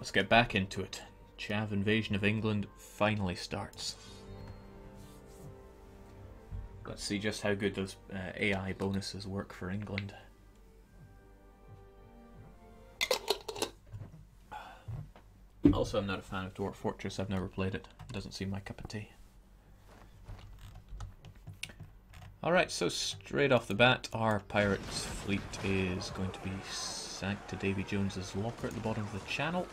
Let's get back into it. Chav invasion of England finally starts. Let's see just how good those AI bonuses work for England. Also, I'm not a fan of Dwarf Fortress. I've never played it. It doesn't seem my cup of tea. Alright, so straight off the bat, our pirates fleet is going to be sank to Davy Jones's locker at the bottom of the channel.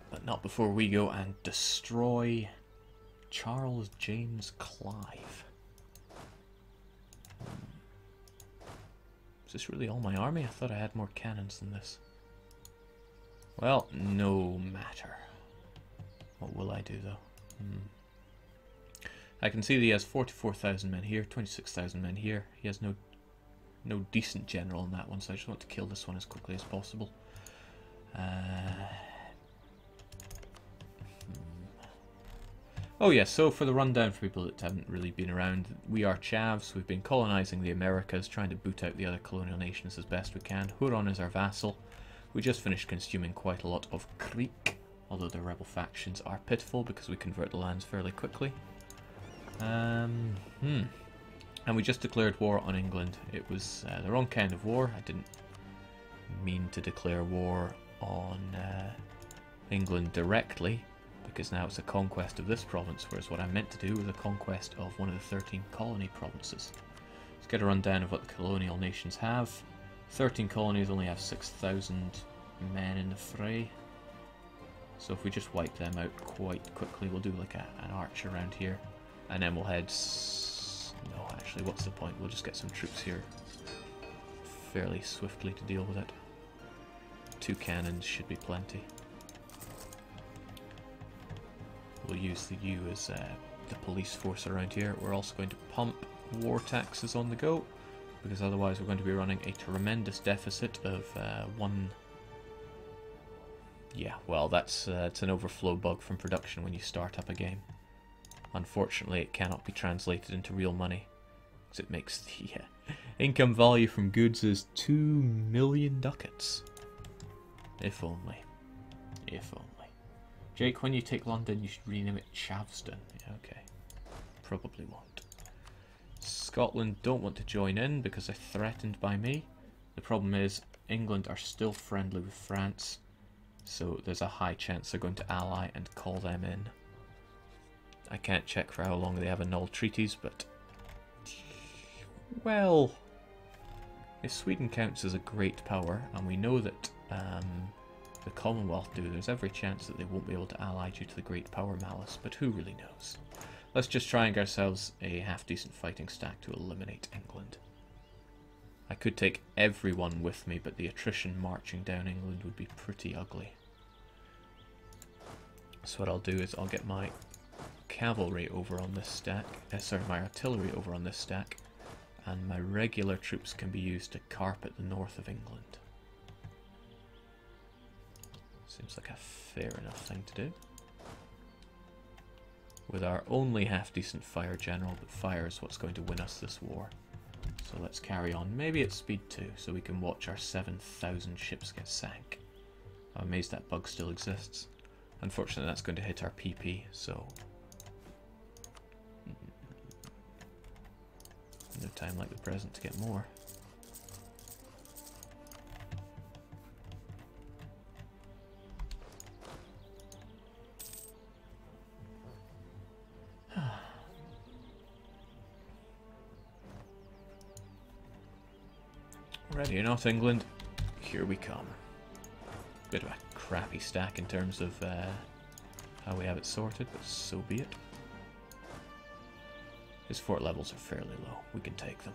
But not before we go and destroy Charles James Clive. Is this really all my army? I thought I had more cannons than this. Well, no matter. What will I do though? I can see that he has 44,000 men here, 26,000 men here. He has no decent general in that one, so I just want to kill this one as quickly as possible. Oh yeah, so for the rundown for people that haven't really been around, we are Chavs. We've been colonizing the Americas, trying to boot out the other colonial nations as best we can. Huron is our vassal. We just finished consuming quite a lot of Creek, although the rebel factions are pitiful because we convert the lands fairly quickly. And we just declared war on England. It was the wrong kind of war. I didn't mean to declare war on England directly, because now it's a conquest of this province, whereas what I meant to do was a conquest of one of the 13 colony provinces. Let's get a rundown of what the colonial nations have. 13 colonies only have 6,000 men in the fray. So if we just wipe them out quite quickly, we'll do like an arch around here. And then we'll head... No, actually, what's the point? We'll just get some troops here fairly swiftly to deal with it. 2 cannons should be plenty. We'll use the U as the police force around here. We're also going to pump war taxes on the go, because otherwise we're going to be running a tremendous deficit of 1... Yeah, well, that's it's an overflow bug from production when you start up a game. Unfortunately, it cannot be translated into real money, because it makes the income value from goods is 2 million ducats. If only. If only. Jake, when you take London, you should rename it Chavston. Yeah, okay. Probably won't. Scotland don't want to join in because they're threatened by me. The problem is, England are still friendly with France, so there's a high chance they're going to ally and call them in. I can't check for how long they have annulled treaties, but... Well... If Sweden counts as a great power, and we know that the Commonwealth do, there's every chance that they won't be able to ally due to the great power malice, but who really knows? Let's just try and get ourselves a half-decent fighting stack to eliminate England. I could take everyone with me, but the attrition marching down England would be pretty ugly. So what I'll do is I'll get my cavalry over on this stack, sorry, my artillery over on this stack, and my regular troops can be used to carpet the north of England. Seems like a fair enough thing to do. With our only half-decent fire general, but fire is what's going to win us this war. So let's carry on, maybe at speed 2, so we can watch our 7,000 ships get sank. I'm amazed that bug still exists. Unfortunately, that's going to hit our PP, so... No time like the present to get more. Ready or not, England, here we come. Bit of a crappy stack in terms of how we have it sorted, but so be it. His fort levels are fairly low. We can take them.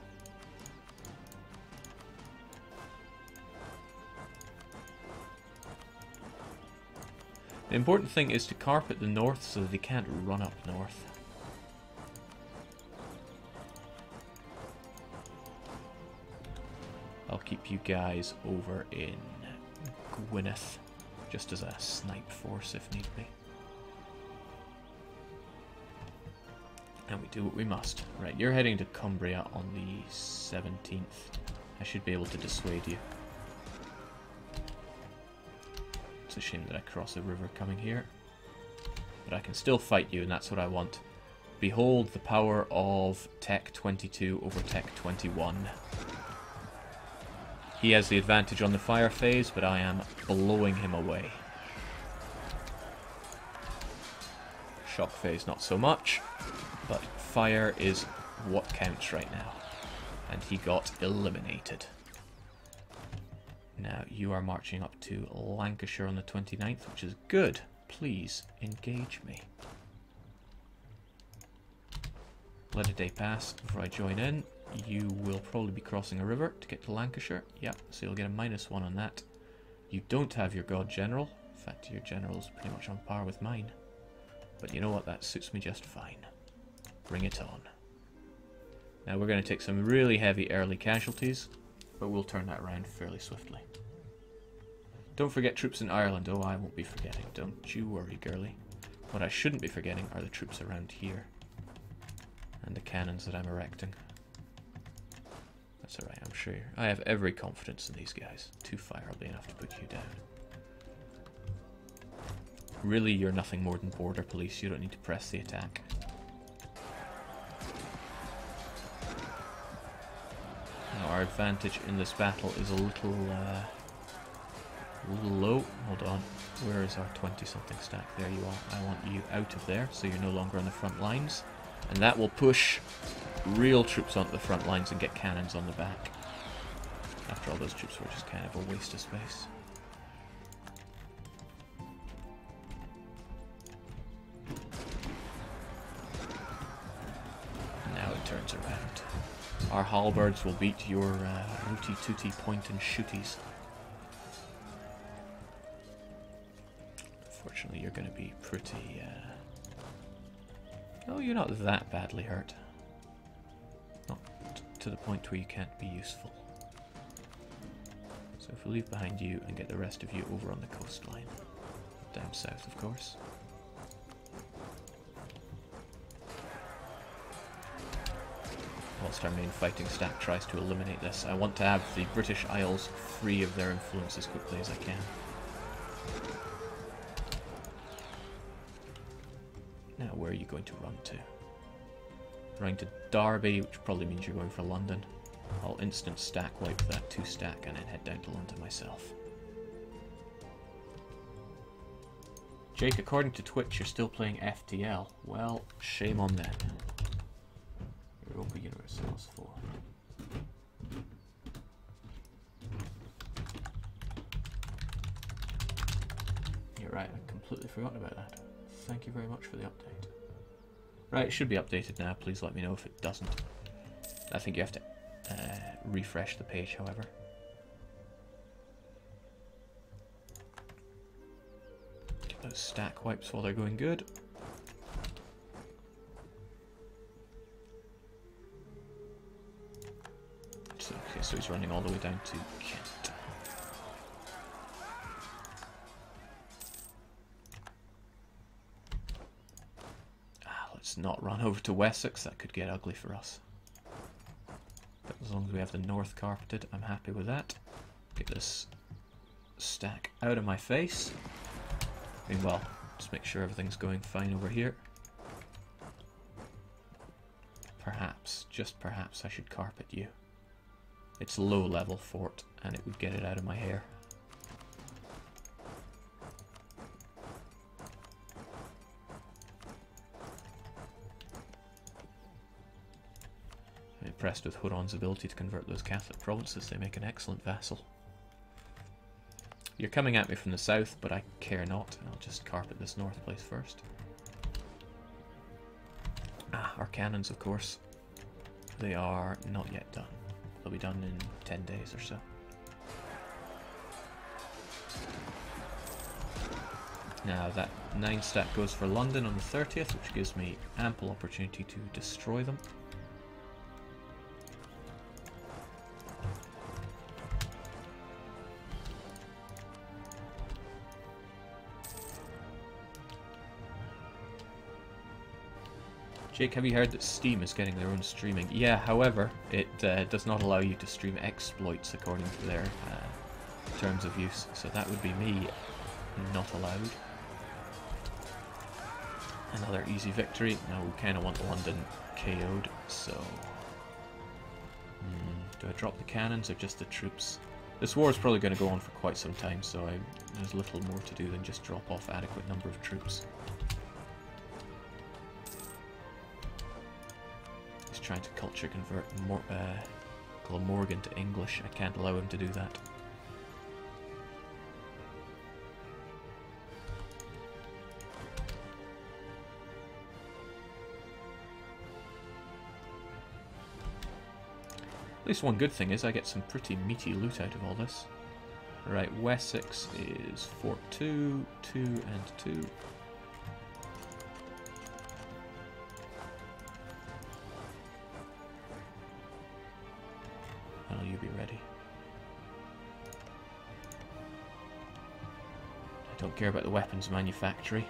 The important thing is to carpet the north so that they can't run up north. I'll keep you guys over in Gwynedd, just as a snipe force if need be. And we do what we must. Right, you're heading to Cumbria on the 17th. I should be able to dissuade you. It's a shame that I cross a river coming here. But I can still fight you, and that's what I want. Behold the power of Tech 22 over Tech 21. He has the advantage on the fire phase, but I am blowing him away. Shock phase not so much, but fire is what counts right now. And he got eliminated. Now you are marching up to Lancashire on the 29th, which is good. Please engage me. Let a day pass before I join in. You will probably be crossing a river to get to Lancashire. Yep, so you'll get a -1 on that. You don't have your god general. In fact, your general is pretty much on par with mine. But you know what? That suits me just fine. Bring it on. Now we're going to take some really heavy early casualties, but we'll turn that around fairly swiftly. Don't forget troops in Ireland. Oh, I won't be forgetting. Don't you worry, girlie. What I shouldn't be forgetting are the troops around here. And the cannons that I'm erecting. That's alright, I'm sure. I have every confidence in these guys. 2 fire will be enough to put you down. Really, you're nothing more than border police. You don't need to press the attack. Now, our advantage in this battle is a little low. Hold on. Where is our 20-something stack? There you are. I want you out of there, so you're no longer on the front lines. And that will push real troops onto the front lines and get cannons on the back. After all, those troops were just kind of a waste of space. Now it turns around. Our halberds will beat your rooty-tooty point-and-shooties. Unfortunately, you're going to be pretty... Oh, you're not that badly hurt. Not to the point where you can't be useful. So if we leave behind you and get the rest of you over on the coastline. Down south, of course. Whilst our main fighting stack tries to eliminate this, I want to have the British Isles free of their influence as quickly as I can. Now, where are you going to run to? Running to Derby, which probably means you're going for London. I'll instant stack wipe that 2 stack and then head down to London myself. Jake, according to Twitch, you're still playing FTL. Well, shame on them. Europa Universalis 4. You're right, I completely forgot about that. Thank you very much for the update. Right, it should be updated now. Please let me know if it doesn't. I think you have to refresh the page, however. Get those stack wipes while they're going good. Okay, so he's running all the way down to Kent. Let's not run over to Wessex, that could get ugly for us. But as long as we have the north carpeted, I'm happy with that. Get this stack out of my face. Meanwhile, just make sure everything's going fine over here. Perhaps, just perhaps, I should carpet you. It's a low level fort, and it would get it out of my hair. I'm impressed with Huron's ability to convert those Catholic provinces. They make an excellent vassal. You're coming at me from the south, but I care not. I'll just carpet this north place first. Our cannons, of course. They are not yet done. They'll be done in 10 days or so. Now that 9 stack goes for London on the 30th, which gives me ample opportunity to destroy them. Jake, have you heard that Steam is getting their own streaming? Yeah, however, it does not allow you to stream exploits according to their terms of use. So that would be me Not allowed. Another easy victory. Now we kind of want London KO'd, so... do I drop the cannons or just the troops? This war is probably going to go on for quite some time, so there's little more to do than just drop off adequate number of troops. He's trying to culture convert Glamorgan to English. I can't allow him to do that. At least one good thing is I get some pretty meaty loot out of all this. Right, Wessex is Fort 2, 2 and 2. Well, you be ready. I don't care about the weapons manufactory.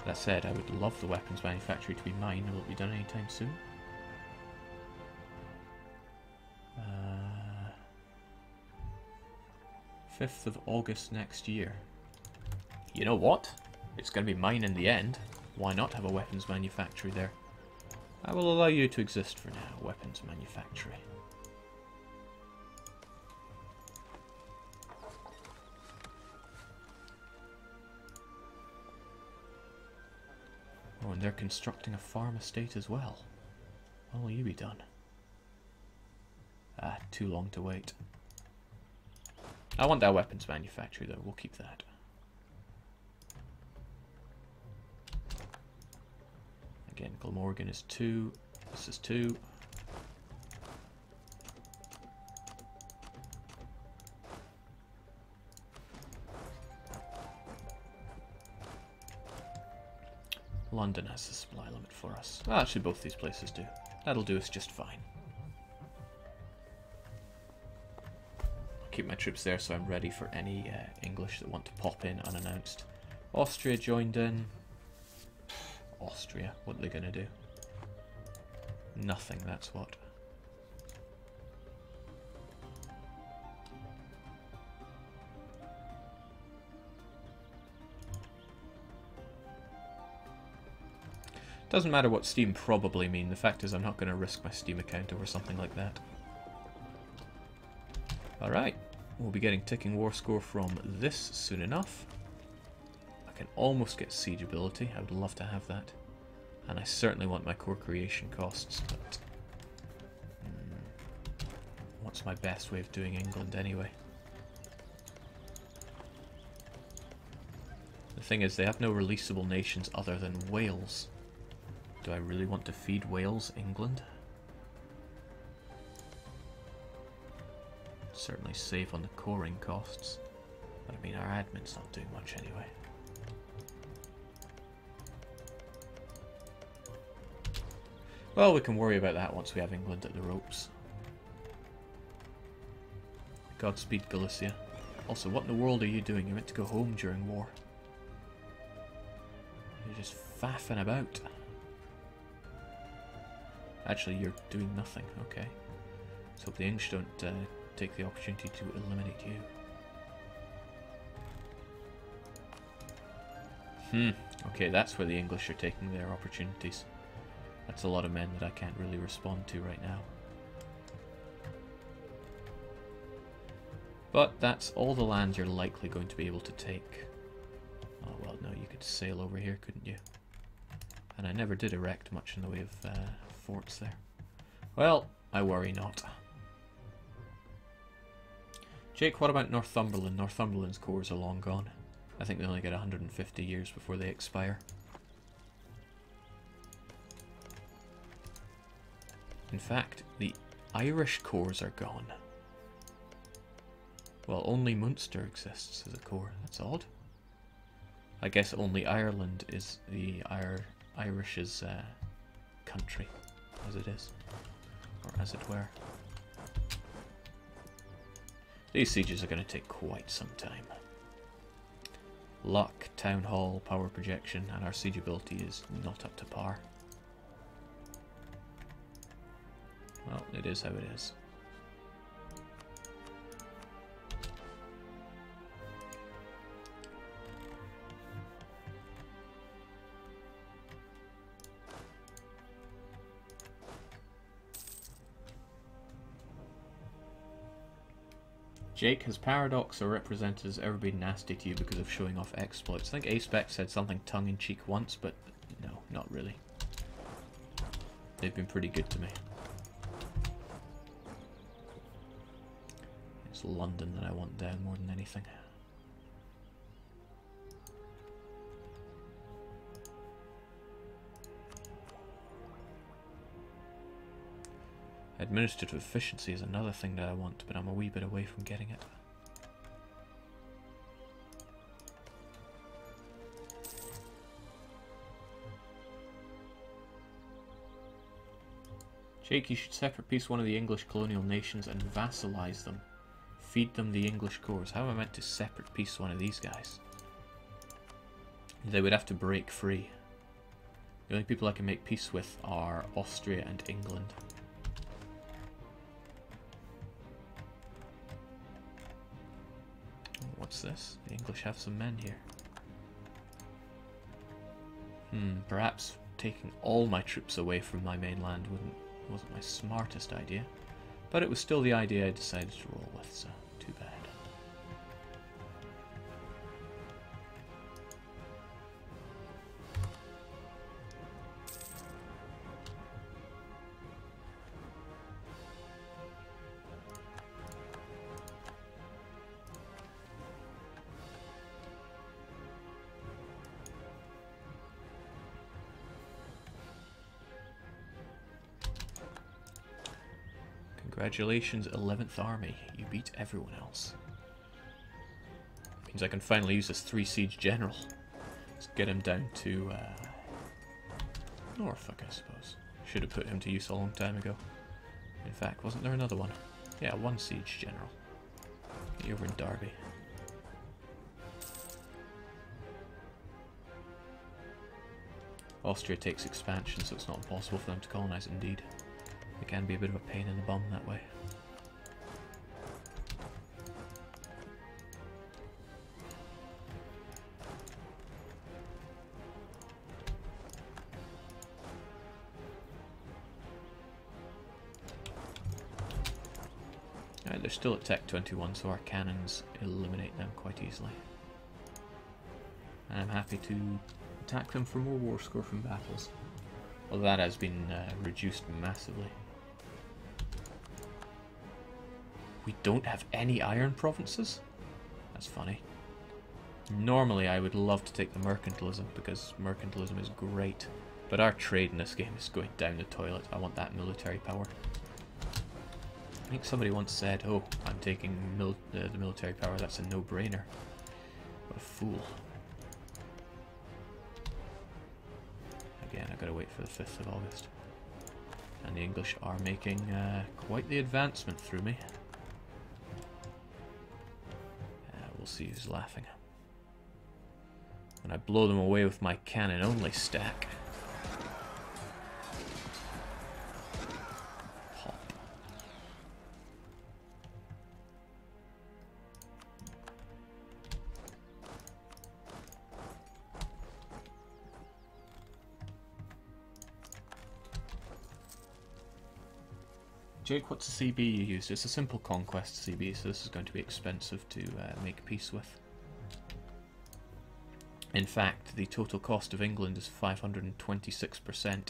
That said, I would love the weapons manufactory to be mine. Will it be done anytime soon? 5th of August next year. You know what? It's going to be mine in the end. Why not have a weapons manufactory there? I will allow you to exist for now, weapons manufactory. Oh, and they're constructing a farm estate as well. When will you be done? Ah, too long to wait. I want that weapons manufactory though, we'll keep that. Again, Glamorgan is 2, this is 2. London has the supply limit for us. Well, actually both these places do. That'll do us just fine. Keep my troops there so I'm ready for any English that want to pop in unannounced. Austria joined in. Austria, what are they going to do? Nothing, that's what. Doesn't matter what Steam probably mean, the fact is I'm not going to risk my Steam account over something like that. Alright, we'll be getting ticking war score from this soon enough. I can almost get siege ability, I would love to have that. And I certainly want my core creation costs, but... what's my best way of doing England anyway? The thing is, they have no releasable nations other than Wales. Do I really want to feed Wales England? Certainly save on the coring costs, but I mean our admin's not doing much anyway. Well, we can worry about that once we have England at the ropes. Godspeed Galicia. Also, what in the world are you doing? You're meant to go home during war. You're just faffing about. Actually, you're doing nothing, okay. Let's hope the English don't take the opportunity to eliminate you. Okay, that's where the English are taking their opportunities. That's a lot of men that I can't really respond to right now. But that's all the land you're likely going to be able to take. Oh, well, no, you could sail over here, couldn't you? And I never did erect much in the way of forts there. Well, I worry not. Jake, what about Northumberland? Northumberland's cores are long gone. I think they only get 150 years before they expire. In fact, the Irish cores are gone. Well, only Munster exists as a core. That's odd. I guess only Ireland is the Irish's country, as it is. Or as it were. These sieges are going to take quite some time. Luck, Town Hall, Power Projection, and our siege ability is not up to par. Well, it is how it is. Jake, has Paradox or representatives ever been nasty to you because of showing off exploits? I think Aspec said something tongue-in-cheek once, but no, not really. They've been pretty good to me. It's London that I want down more than anything. Administrative efficiency is another thing that I want, but I'm a wee bit away from getting it. Jake, you should separate piece one of the English colonial nations and vassalize them. Feed them the English cores. How am I meant to separate piece one of these guys? They would have to break free. The only people I can make peace with are Austria and England. What's this? The English have some men here. Perhaps taking all my troops away from my mainland wasn't my smartest idea, but it was still the idea I decided to roll with, so too bad. Congratulations, 11th Army. You beat everyone else. Means I can finally use this 3 siege general. Let's get him down to Norfolk, I suppose. Should have put him to use a long time ago. In fact, wasn't there another one? Yeah, 1 siege general. Get you over in Derby. Austria takes expansion, so it's not impossible for them to colonize indeed. It can be a bit of a pain in the bum that way. Alright, they're still at Tech 21, so our cannons eliminate them quite easily. And I'm happy to attack them for more war score from battles. Although that has been reduced massively. We don't have any iron provinces? That's funny. Normally I would love to take the mercantilism, because mercantilism is great. But our trade in this game is going down the toilet. I want that military power. I think somebody once said, oh, I'm taking the military power, that's a no-brainer. What a fool. Again, I've got to wait for the 5th of August. And the English are making quite the advancement through me. We'll see who's laughing. When I blow them away with my cannon-only stack. Pop. Jake, what's the CB you used? It's a simple conquest CB, so this is going to be expensive to make peace with. In fact, the total cost of England is 526%,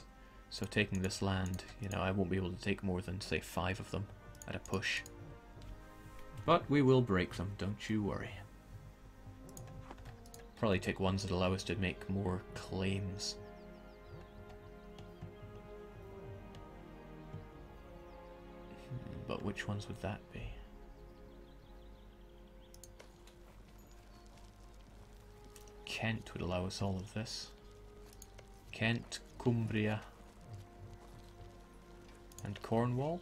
so taking this land, you know, I won't be able to take more than, say, 5 of them at a push. But we will break them, don't you worry. Probably take ones that allow us to make more claims. But which ones would that be? Kent would allow us all of this. Kent, Cumbria, and Cornwall.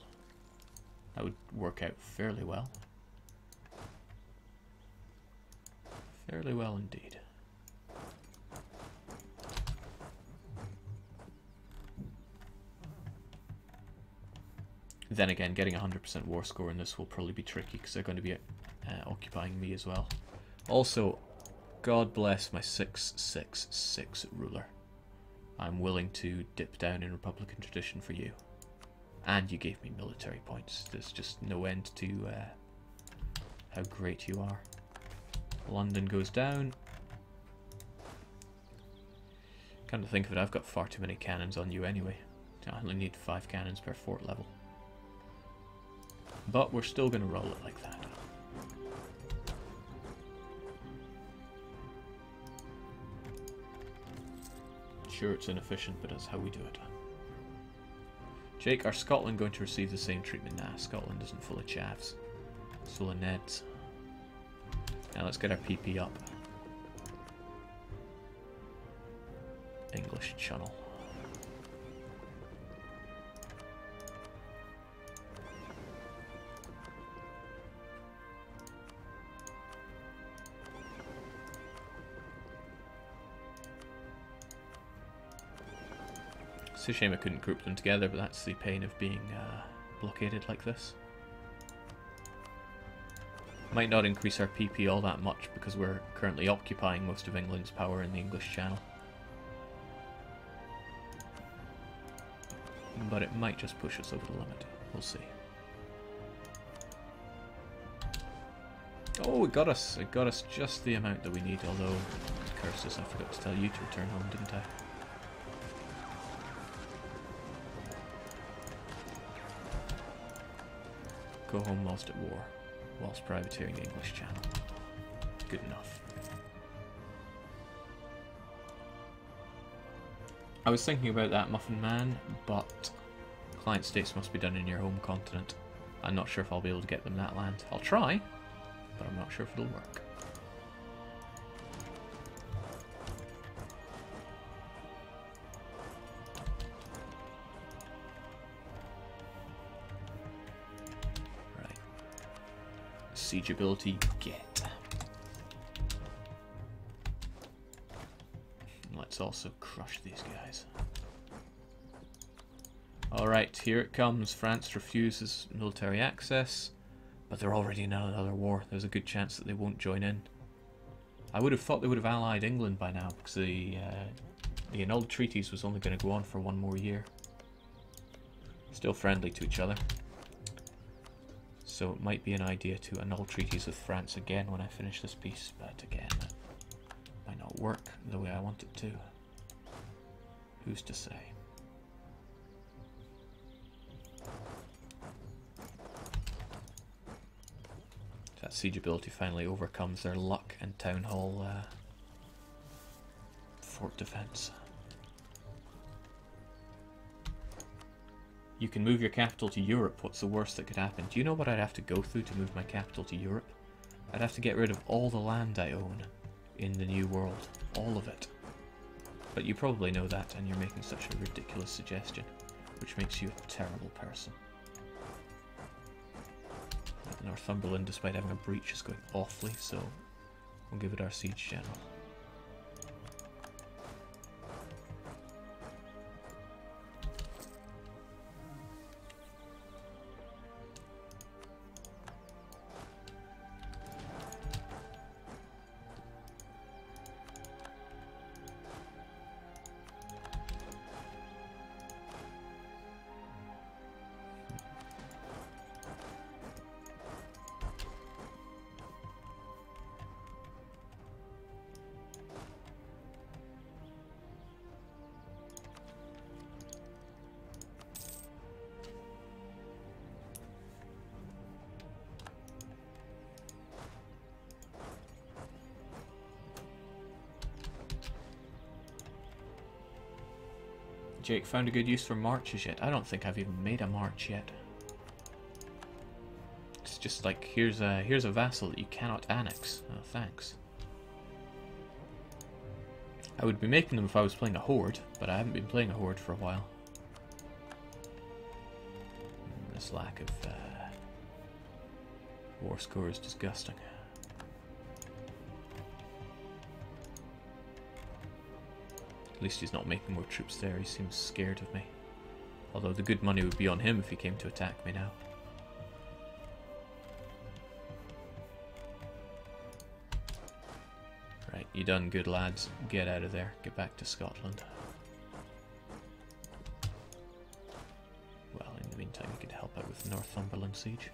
That would work out fairly well. Fairly well indeed. Then again, getting 100% war score in this will probably be tricky because they're going to be occupying me as well. Also, God bless my 666 ruler. I'm willing to dip down in Republican tradition for you. And you gave me military points. There's just no end to how great you are. London goes down. Come to think of it, I've got far too many cannons on you anyway. I only need 5 cannons per fort level. But we're still going to roll it like that. Sure, it's inefficient, but that's how we do it. Jake, are Scotland going to receive the same treatment? Nah, Scotland isn't full of chavs. It's full of Neds. Now let's get our PP up. English channel. It's a shame I couldn't group them together, but that's the pain of being blockaded like this. Might not increase our PP all that much because we're currently occupying most of England's power in the English Channel. But it might just push us over the limit. We'll see. Oh, it got us. It got us just the amount that we need, although, curses, I forgot to tell you to return home, didn't I? Go home whilst at war, whilst privateering the English Channel. Good enough. I was thinking about that, Muffin Man, but client states must be done in your home continent. I'm not sure if I'll be able to get them that land. I'll try, but I'm not sure if it'll work. Right. Siege ability, get. Let's also crush these guys. Alright, here it comes. France refuses military access, but they're already in another war. There's a good chance that they won't join in. I would have thought they would have allied England by now, because the annulled treaties was only going to go on for 1 more year. Still friendly to each other. So it might be an idea to annul treaties with France again when I finish this piece, but again, might not work the way I want it to. Who's to say? That siege ability finally overcomes their luck and town hall fort defense. You can move your capital to Europe. What's the worst that could happen? Do you know what I'd have to go through to move my capital to Europe? I'd have to get rid of all the land I own in the new world. All of it. But you probably know that, and you're making such a ridiculous suggestion, which makes you a terrible person. Northumberland, despite having a breach, is going awfully, so we'll give it our siege general. Jake found a good use for marches yet? I don't think I've even made a march yet. It's just like, here's a vassal that you cannot annex. Oh, thanks. I would be making them if I was playing a horde, but I haven't been playing a horde for a while. This lack of war score is disgusting. At least he's not making more troops there, he seems scared of me. Although the good money would be on him if he came to attack me now. Right, you done good, lads. Get out of there. Get back to Scotland. Well, in the meantime you could help out with the Northumberland siege.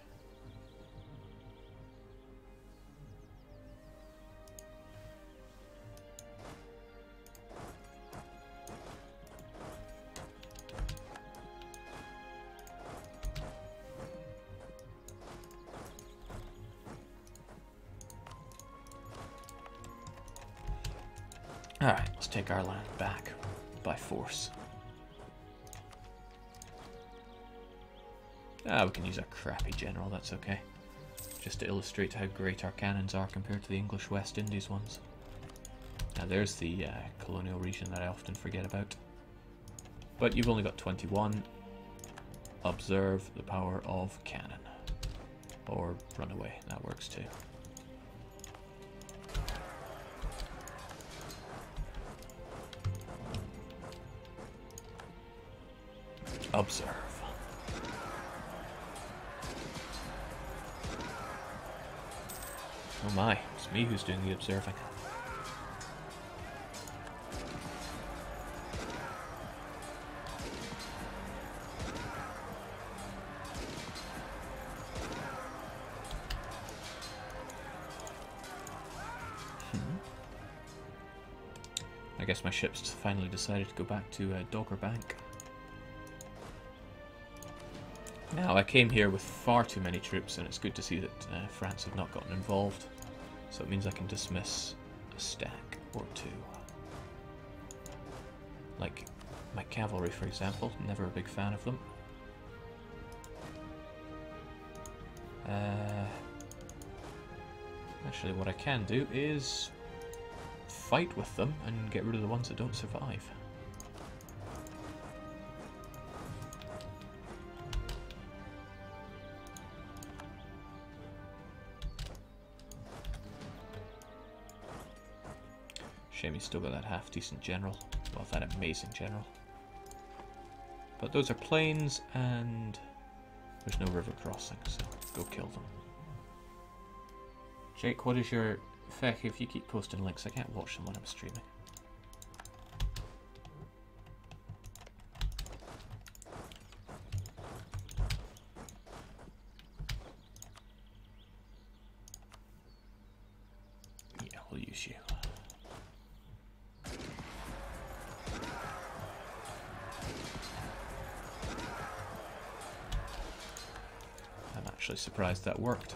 Alright, let's take our land back by force. Ah, we can use our crappy general, that's okay. Just to illustrate how great our cannons are compared to the English West Indies ones. Now there's the colonial region that I often forget about. But you've only got 21. Observe the power of cannon. Or run away, that works too. Observe. Oh my, it's me who's doing the observing. I guess my ship's finally decided to go back to Dogger Bank. Now, I came here with far too many troops, and it's good to see that France have not gotten involved. So it means I can dismiss a stack or two. Like my cavalry, for example. Never a big fan of them. Actually, what I can do is fight with them and get rid of the ones that don't survive. Shame he's still got that half-decent general. Well, that amazing general. But those are plains, and there's no river crossing, so go kill them. Jake, what is your... Feck, if you keep posting links, I can't watch them when I'm streaming. Yeah, we'll use you. I'm actually surprised that worked.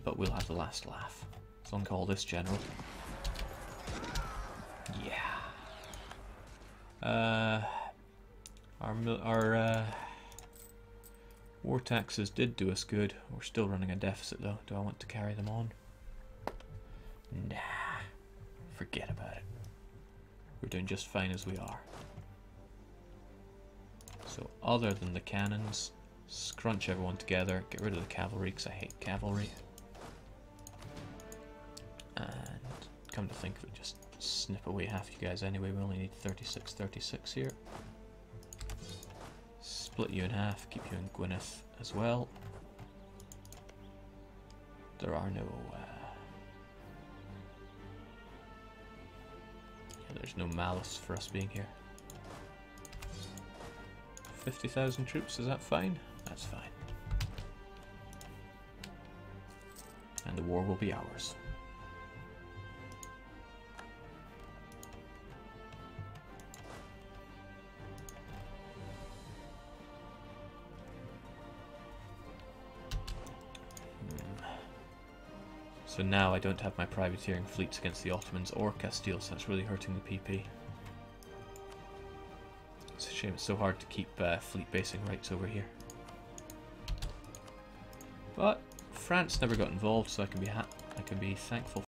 But we'll have the last laugh. So I'll call this general. Yeah. Our war taxes did do us good. We're still running a deficit though. Do I want to carry them on? Nah. Forget about it. We're doing just fine as we are. So other than the cannons, scrunch everyone together, get rid of the cavalry because I hate cavalry. And come to think of it, just snip away half you guys anyway. We only need 36 here. Split you in half, keep you in Gwynedd as well. There are no... there's no malice for us being here. 50,000 troops, is that fine? That's fine. And the war will be ours. So now I don't have my privateering fleets against the Ottomans or Castile, so that's really hurting the PP. It's a shame it's so hard to keep fleet basing rights over here. But France never got involved, so I can be thankful